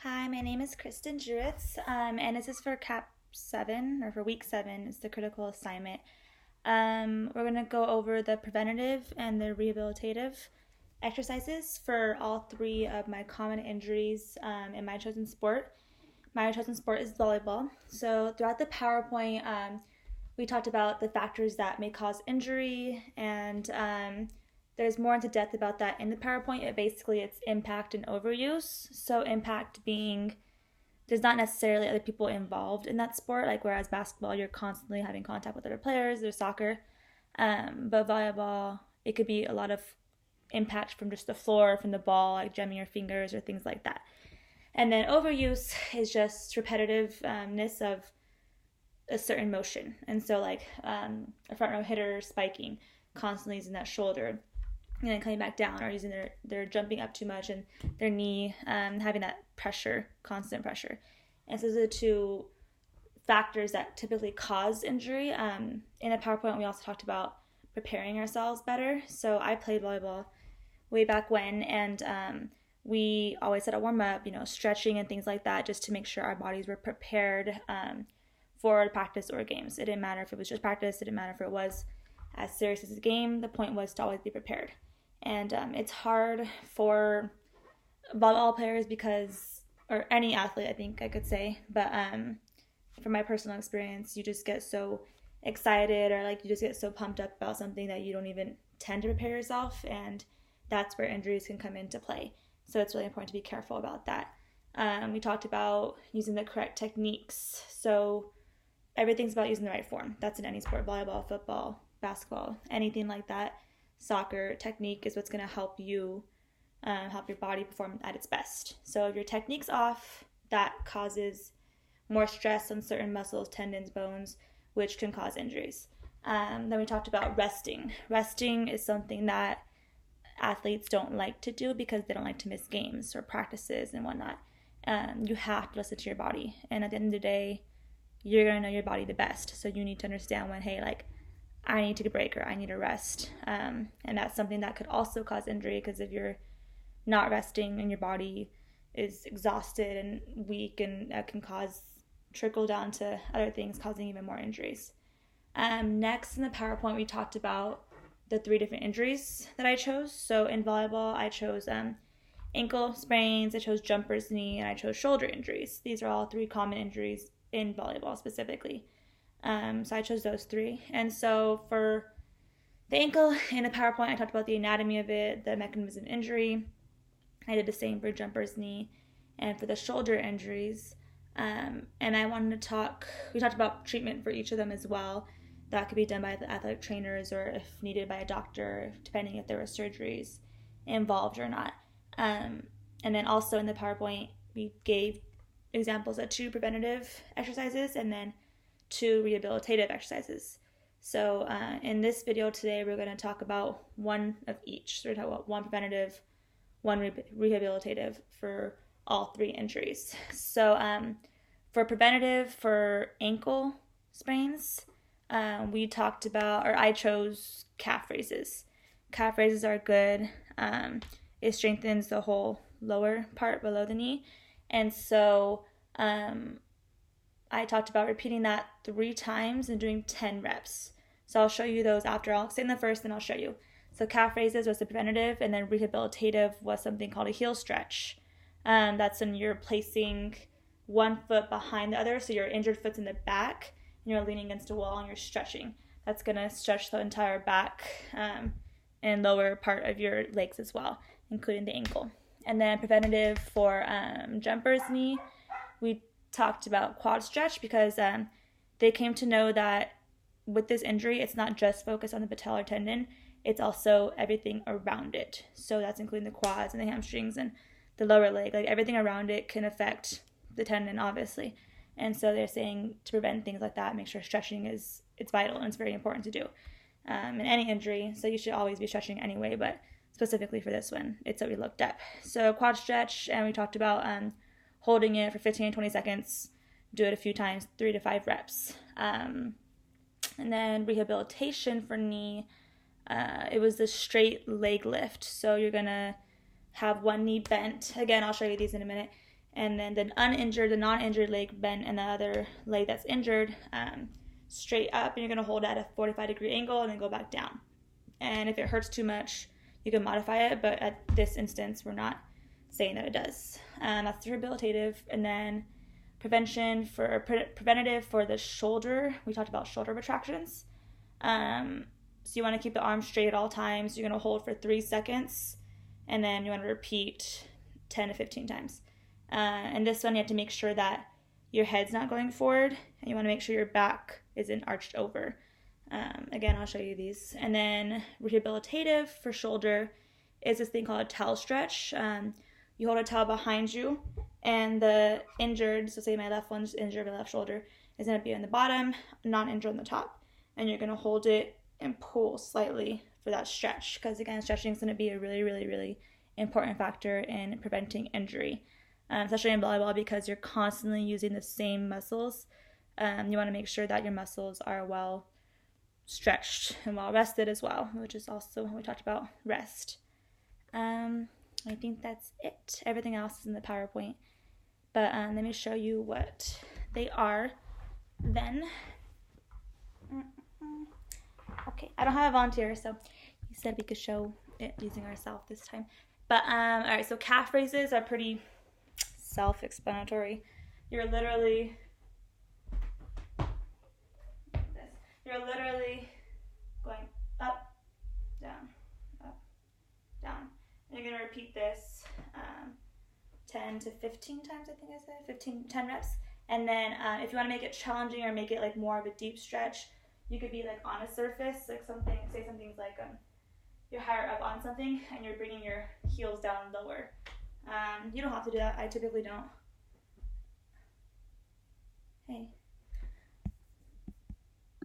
Hi, my name is Kristen Jewitz, and this is for CAP 7, or for week 7, it's the critical assignment. We're going to go over the preventative and the rehabilitative exercises for all three of my common injuries in my chosen sport. My chosen sport is volleyball. So throughout the PowerPoint, we talked about the factors that may cause injury, and there's more into depth about that in the PowerPoint. It's impact and overuse. So impact being there's not necessarily other people involved in that sport, like whereas basketball you're constantly having contact with other players, there's soccer, but volleyball it could be a lot of impact from just the floor, from the ball, like jamming your fingers or things like that. And then overuse is just repetitiveness of a certain motion. And so like a front row hitter spiking, constantly using that shoulder and then coming back down, or using their jumping up too much and their knee having that pressure, constant pressure. And so those are the two factors that typically cause injury. In the PowerPoint, we also talked about preparing ourselves better. So I played volleyball way back when, and we always had a warm up, stretching and things like that, just to make sure our bodies were prepared for practice or games. It didn't matter if it was just practice, it didn't matter if it was as serious as a game. The point was to always be prepared. And it's hard for volleyball players or any athlete, I think I could say, but from my personal experience, you just get so excited, or like you just get so pumped up about something that you don't even tend to prepare yourself, and that's where injuries can come into play. So it's really important to be careful about that. We talked about using the correct techniques. So everything's about using the right form. That's in any sport: volleyball, football, basketball, anything like that. Soccer, technique is what's going to help you help your body perform at its best. So if your technique's off, that causes more stress on certain muscles, tendons, bones, which can cause injuries. Then we talked about resting. Resting is something that athletes don't like to do because they don't like to miss games or practices and whatnot. You have to listen to your body, and at the end of the day, you're going to know your body the best. So you need to understand when, hey, like, I need to take a break or I need a rest. And that's something that could also cause injury, because if you're not resting and your body is exhausted and weak, and that can trickle down to other things, causing even more injuries. Next in the PowerPoint, we talked about the 3 different injuries that I chose. So in volleyball, I chose ankle sprains, I chose jumper's knee, and I chose shoulder injuries. These are all 3 common injuries in volleyball specifically. So I chose those 3. And so for the ankle in the PowerPoint, I talked about the anatomy of it, the mechanism of injury. I did the same for jumper's knee and for the shoulder injuries. And we talked about treatment for each of them as well. That could be done by the athletic trainers, or if needed by a doctor, depending if there were surgeries involved or not. And then also in the PowerPoint, we gave examples of 2 preventative exercises and then 2 rehabilitative exercises. So in this video today, we're going to talk about one of each. So we're going to talk about one preventative, one rehabilitative for all 3 injuries. So for preventative, for ankle sprains, I chose calf raises. Calf raises are good. It strengthens the whole lower part below the knee. And so I talked about repeating that 3 times and doing 10 reps. So I'll show you those after. I'll say in the first, then I'll show you. So calf raises was the preventative, and then rehabilitative was something called a heel stretch. That's when you're placing one foot behind the other, so your injured foot's in the back, and you're leaning against a wall and you're stretching. That's going to stretch the entire back and lower part of your legs as well, including the ankle. And then preventative for jumper's knee, we talked about quad stretch, because they came to know that with this injury, it's not just focused on the patellar tendon, it's also everything around it. So that's including the quads and the hamstrings and the lower leg. Like everything around it can affect the tendon, obviously. And so they're saying to prevent things like that, make sure stretching it's vital and it's very important to do in any injury. So you should always be stretching anyway, but specifically for this one, it's what we looked at. So quad stretch, and we talked about holding it for 15 to 20 seconds, do it a few times, 3 to 5 reps. And then rehabilitation for knee, it was the straight leg lift. So you're going to have one knee bent. Again, I'll show you these in a minute. And then the non-injured leg bent, and the other leg that's injured straight up, and you're going to hold at a 45-degree angle and then go back down. And if it hurts too much, you can modify it, but at this instance, we're not saying that it does. That's the rehabilitative. And then preventative for the shoulder. We talked about shoulder retractions. So you want to keep the arm straight at all times. You're going to hold for 3 seconds, and then you want to repeat 10 to 15 times. And this one, you have to make sure that your head's not going forward, and you want to make sure your back isn't arched over. Again, I'll show you these. And then rehabilitative for shoulder is this thing called a towel stretch. You hold a towel behind you, and the injured, so say my left one's injured, my left shoulder, is going to be on the bottom, non-injured on the top. And you're going to hold it and pull slightly for that stretch, because again, stretching is going to be a really, really, really important factor in preventing injury, especially in volleyball, because you're constantly using the same muscles. You want to make sure that your muscles are well stretched and well rested as well, which is also when we talked about rest. I think that's it. Everything else is in the PowerPoint, but let me show you what they are then. Okay, I don't have a volunteer, so he said we could show it using ourselves this time. But all right, so calf raises are pretty self-explanatory. You're literally going up, down, down. And you're gonna repeat this 10 to 15 times, I think I said, 10 reps. And then if you wanna make it challenging or make it like more of a deep stretch, you could be like on a surface, like say something's like you're higher up on something and you're bringing your heels down lower. You don't have to do that. I typically don't.